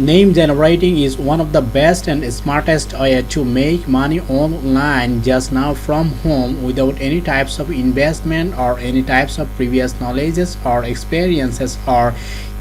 Name generating is one of the best and smartest way to make money online just now from home without any types of investment or any types of previous knowledges or experiences or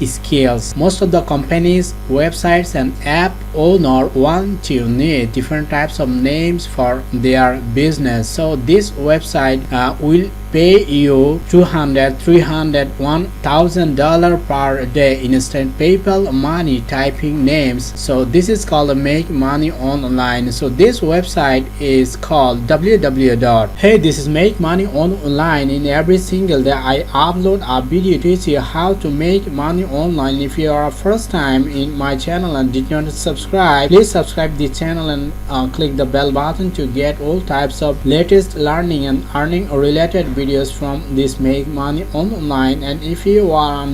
skills. Most of the companies, websites and app owner want to need different types of names for their business. So this website will pay you 200, 300, $1,000 per day instant PayPal money typing names. So this is called make money online. So this website is called www. Hey, this is make money online. In every single day I upload a video to teach you how to make money online. If you are first time in my channel and did not subscribe, please subscribe the channel and click the bell button to get all types of latest learning and earning related videos from this make money online. And if you wanna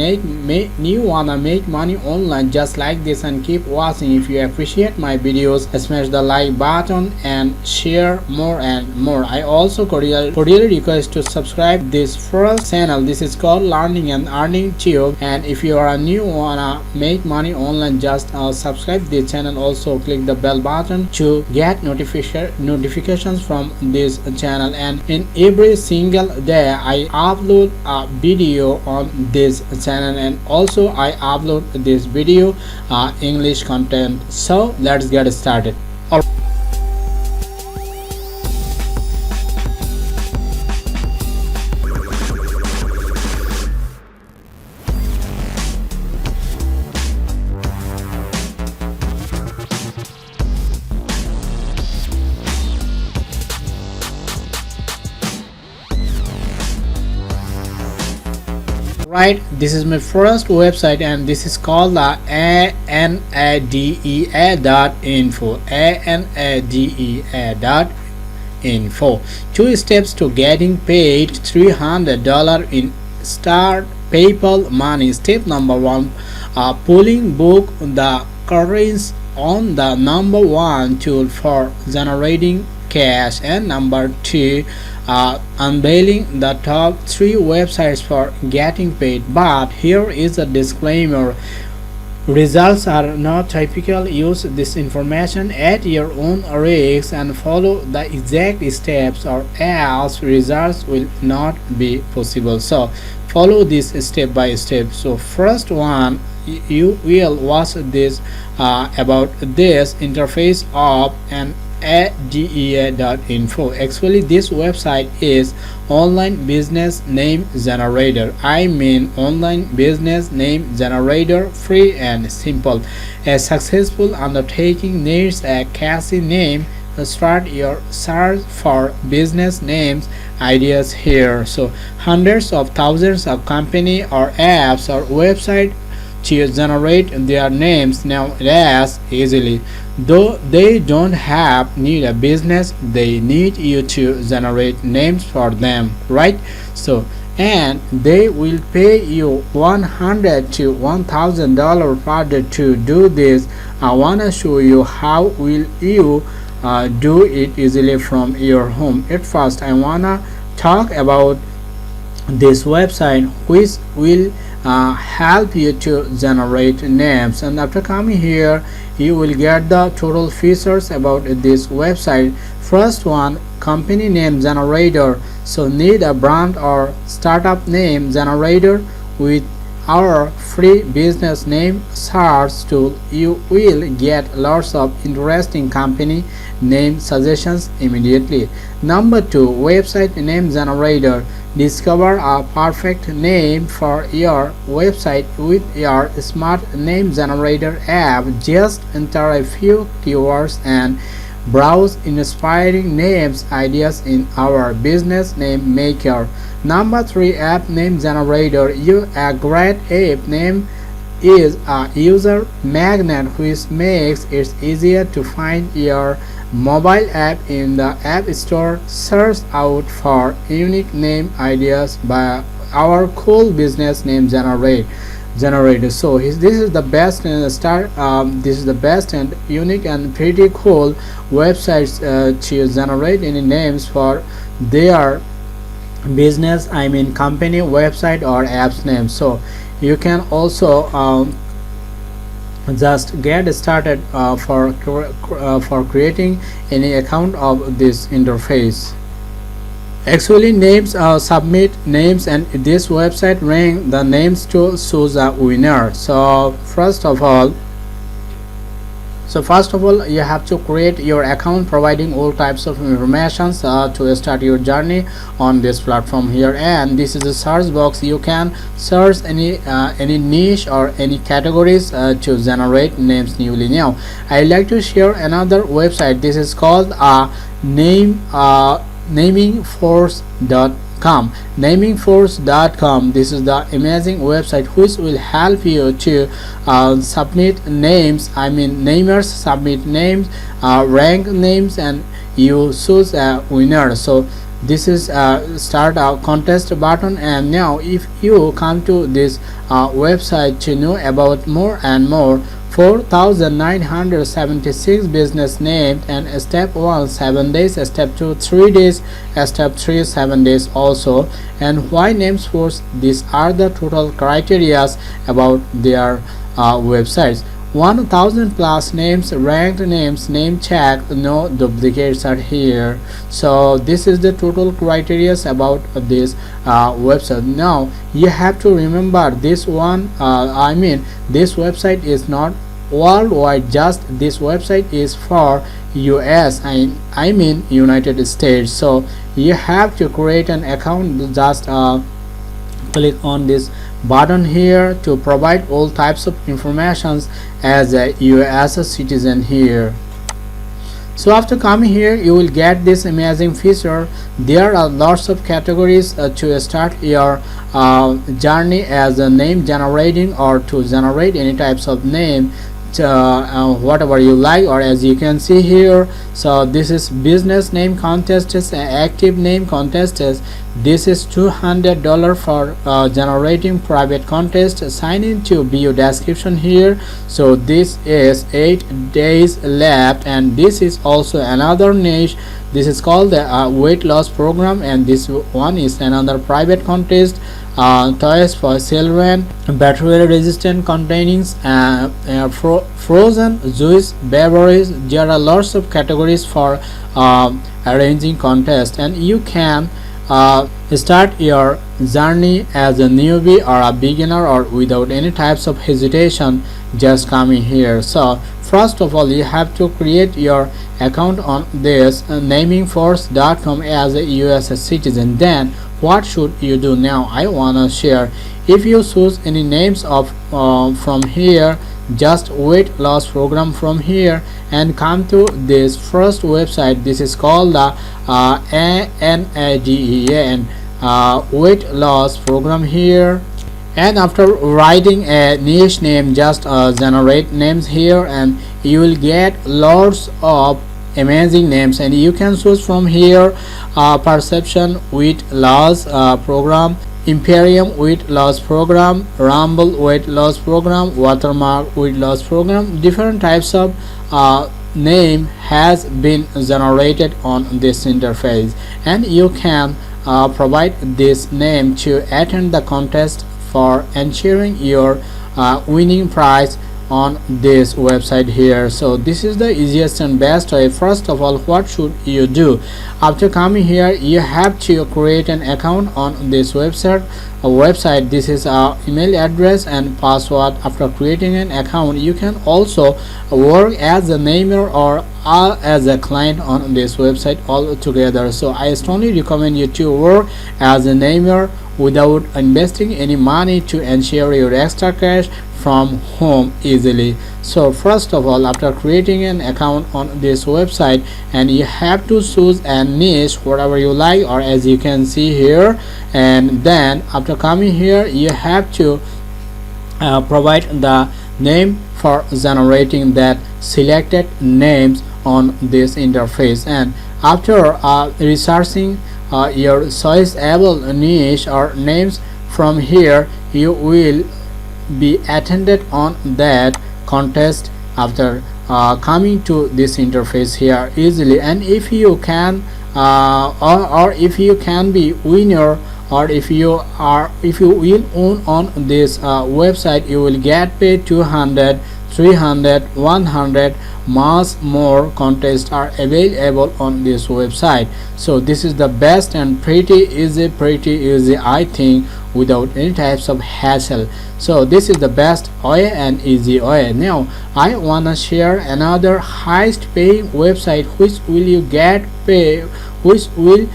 make money online just like this and keep watching, if you appreciate my videos, smash the like button and share more and more. I also cordially request to subscribe this first channel. This is called Learning and Earning Tube, and if you are a new wanna make money online, just subscribe the channel. Also click the bell button to get notifications from this channel. And in every single day I upload a video on this channel, and also I upload this video English content. So let's get started. Right, this is my first website and this is called the anadea.info. anadea.info. 2 steps to getting paid $300 in start PayPal money. Step number 1, pulling book the currency on the number 1 tool for generating cash, and number 2, unveiling the top 3 websites for getting paid. But here is a disclaimer: results are not typical. Use this information at your own risk and follow the exact steps, or else results will not be possible. So follow this step by step. So first one, you will watch this about this interface of an adea.info. Actually this website is online business name generator. I mean online business name generator, free and simple. A successful undertaking needs a catchy name. Start your search for business names ideas here. So hundreds of thousands of company or apps or website to generate their names nowadays easily. Though they don't need a business, they need you to generate names for them, right? So and they will pay you $100 to $1,000 per day to do this. I wanna show you how will you do it easily from your home. At first I wanna talk about this website which will help you to generate names, and after coming here you will get the total features about this website. First one, company name generator. So need a brand or startup name generator. With our free business name search tool you will get lots of interesting company name suggestions immediately. Number 2, website name generator. Discover a perfect name for your website with your smart name generator app. Just enter a few keywords and browse inspiring names ideas in our business name maker. Number 3, app name generator. A great app name is a user magnet which makes it easier to find your mobile app in the App Store. Search out for unique name ideas by our cool business name generator. So this is the best and this is the best and unique and pretty cool websites to generate any names for their business, I mean company website or apps name. So you can also just get started for creating any account of this interface. Actually, names submit names, and this website rank the names to choose a winner. So first of all, you have to create your account, providing all types of information to start your journey on this platform here. And this is a search box. You can search any niche or any categories to generate names newly. Now I like to share another website. This is called namingforce.com. This is the amazing website which will help you to submit names. Namers submit names, rank names, and you choose a winner. So this is start a contest button. And now if you come to this website to know about more and more, 4,976 business names, and step 1 7 days, step 2 3 days, step 3 7 days also. And why names force? These are the total criteria about their websites. 1,000 plus names, ranked names, name check, no duplicates are here. So this is the total criteria about this website. Now you have to remember this one. This website is not worldwide, just this website is for US, United States. So you have to create an account. Just click on this button here to provide all types of informations as a US citizen here. So after coming here, you will get this amazing feature. There are lots of categories to start your journey as a name generating, or to generate any types of name, whatever you like. Or as you can see here, so this is business name contest, active name contest. This is $200 for generating private contest. Sign in to view description here. So this is 8 days left. And this is also another niche. This is called the weight loss program, and this one is another private contest. Toys for children, bacteria resistant containing frozen juice beverage. There are lots of categories for arranging contest, and you can start your journey as a newbie or a beginner, or without any types of hesitation. Just coming here. So first of all, you have to create your account on this namingforce.com as a US citizen. Then what should you do? Now I wanna share. If you choose any names of from here, just weight loss program from here, and come to this first website. This is called the NADEA weight loss program here. And after writing a niche name, just generate names here, and you will get lots of amazing names. And you can choose from here Perception weight loss program, Imperium weight loss program, Rumble weight loss program, Watermark weight loss program. Different types of name has been generated on this interface, and you can provide this name to attend the contest for ensuring your winning prize on this website here. So this is the easiest and best way. First of all, what should you do? After coming here, you have to create an account on this website. This is our email address and password. After creating an account, you can also work as a namer or as a client on this website all together. So I strongly recommend you to work as a namer without investing any money, to ensure your extra cash from home easily. So first of all, after creating an account on this website, and you have to choose a niche, whatever you like, or as you can see here. And then after coming here, you have to provide the name for generating that selected names on this interface. And after researching your choiceable niche or names from here, you will be attended on that contest after coming to this interface here easily. And if you can or if you can be winner, or if you will own on this website, you will get paid $200 300, 100, much more contests are available on this website. So this is the best and pretty easy, I think, without any types of hassle. So this is the best way and easy way. Now I wanna share another highest paying website which will you get pay, which will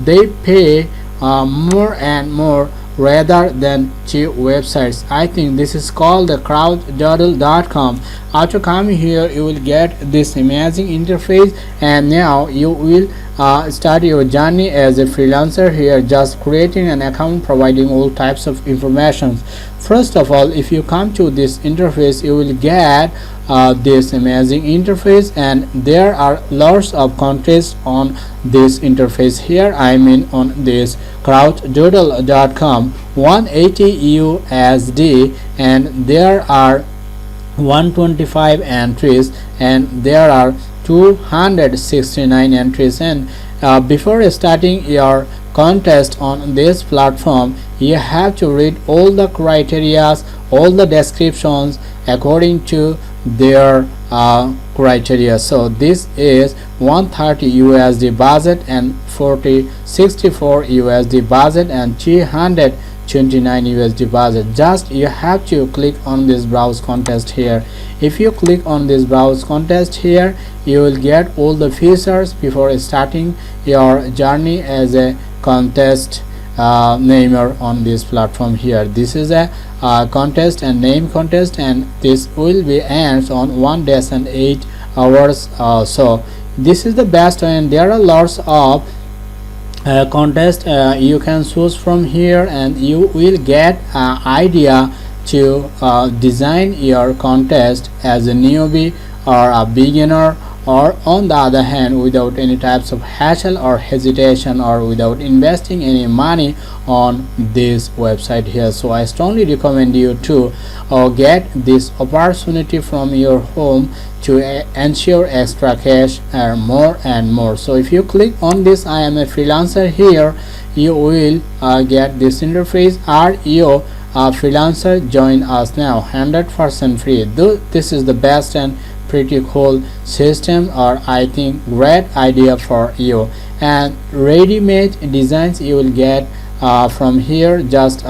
they pay more and more rather than cheap websites. I think this is called the crowddoodle.com. After coming here, you will get this amazing interface, and now you will start your journey as a freelancer here, just creating an account, providing all types of information. First of all, if you come to this interface, you will get this amazing interface, and there are lots of contests on this interface here. I mean on this crowddoodle.com, 180 USD, and there are 125 entries, and there are 269 entries. And before starting your contest on this platform, you have to read all the criteria, all the descriptions according to their criteria. So this is 130 USD budget and 64 USD budget and 329 USD budget. Just you have to click on this browse contest here. If you click on this browse contest here, you will get all the features before starting your journey as a contest namer on this platform here. This is a contest and name contest, and this will be ends on 1 day and 8 hours. So this is the best, and there are lots of contest you can choose from here, and you will get idea to design your contest as a newbie or a beginner, or on the other hand without any types of hassle or hesitation, or without investing any money on this website here. So I strongly recommend you to get this opportunity from your home to ensure extra cash and more and more. So if you click on this I am a freelancer here, you will get this interface. Are you a freelancer? Join us now, 100% free. This is the best and pretty cool system, or I think great idea for you. And ready-made designs you will get from here. Just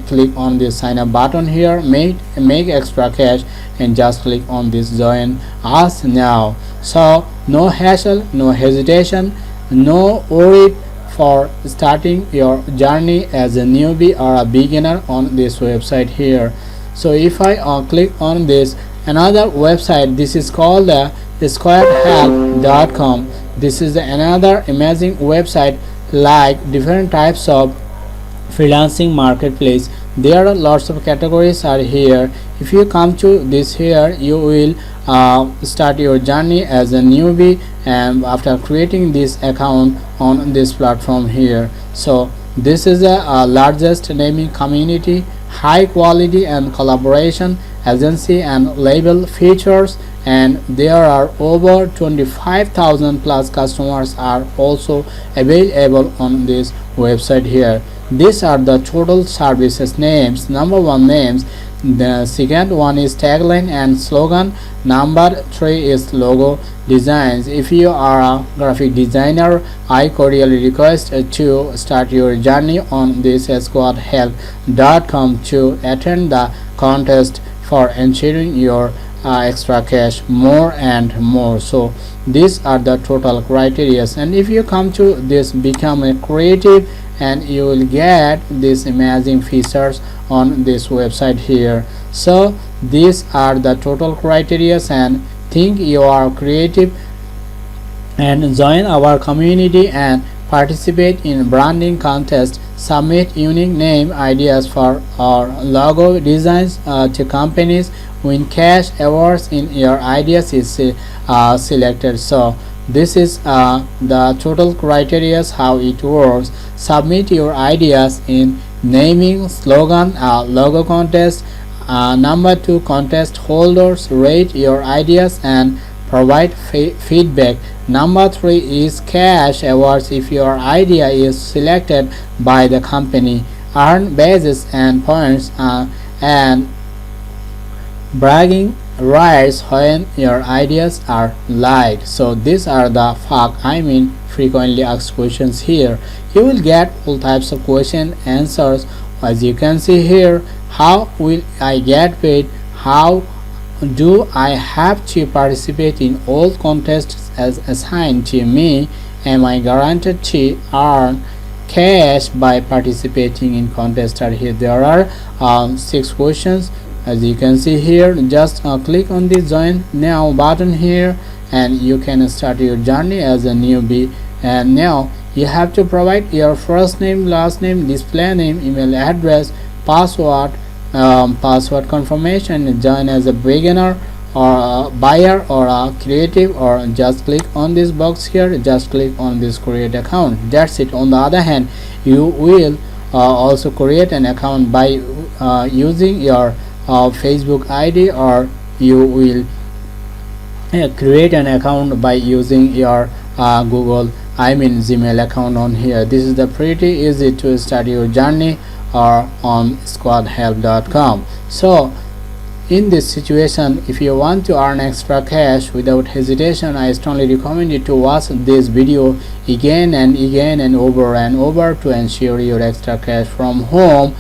click on this sign up button here, make extra cash, and just click on this join us now. So no hassle, no hesitation, no worry for starting your journey as a newbie or a beginner on this website here. So if I click on this another website, this is called squarehelp.com. This is another amazing website, like different types of freelancing marketplace. There are lots of categories are here. If you come to this here, you will start your journey as a newbie, and after creating this account on this platform here. So this is a largest naming community, high quality and collaboration agency and label features, and there are over 25,000 plus customers are also available on this website here. These are the total services names. Number 1 names, the second one is tagline and slogan, number 3 is logo designs. If you are a graphic designer, I cordially request to start your journey on this squarehelp.com to attend the contest for ensuring your extra cash more and more. So these are the total criteria, and if you come to this become a creative, and you will get these amazing features on this website here. So these are the total criteria, and think you are creative and join our community and participate in branding contest, submit unique name ideas for our logo designs to companies, win cash awards in your ideas is selected. So this is the total criteria, how it works. Submit your ideas in naming, slogan, logo contest. Number 2, contest holders rate your ideas and provide feedback. Number 3 is cash awards if your idea is selected by the company. Earn badges and points and bragging rise when your ideas are liked. So these are the frequently asked questions here. You will get all types of question answers. As you can see here, how will I get paid? How do I have to participate in all contests as assigned to me? Am I guaranteed to earn cash by participating in contests? Here there are 6 questions. As you can see here, just click on the join now button here and you can start your journey as a newbie. And now you have to provide your first name, last name, display name, email address, password, password confirmation, join as a beginner or a buyer or a creative, or just click on this box here, just click on this create account. That's it. On the other hand, you will also create an account by using your Facebook ID, or you will create an account by using your Gmail account on here. This is the pretty easy to start your journey or on squadhelp.com. So in this situation, if you want to earn extra cash without hesitation, I strongly recommend you to watch this video again and again and over to ensure your extra cash from home.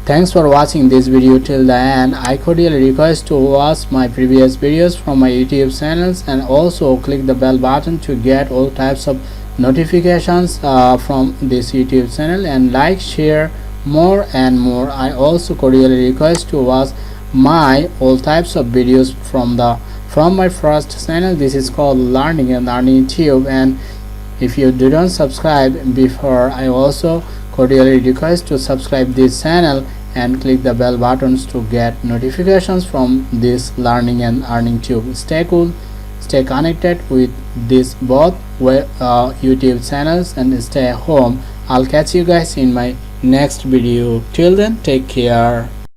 Thanks for watching this video till the end. I cordially request to watch my previous videos from my YouTube channels and also click the bell button to get all types of notifications from this YouTube channel, and like, share more and more. I also cordially request to watch my all types of videos from my first channel. This is called Learning and Earning Tube, and if you didn't subscribe before, I also cordially request to subscribe this channel and click the bell buttons to get notifications from this Learning and Earning Tube. Stay cool, stay connected with these both YouTube channels, and stay home. I'll catch you guys in my next video. Till then, take care.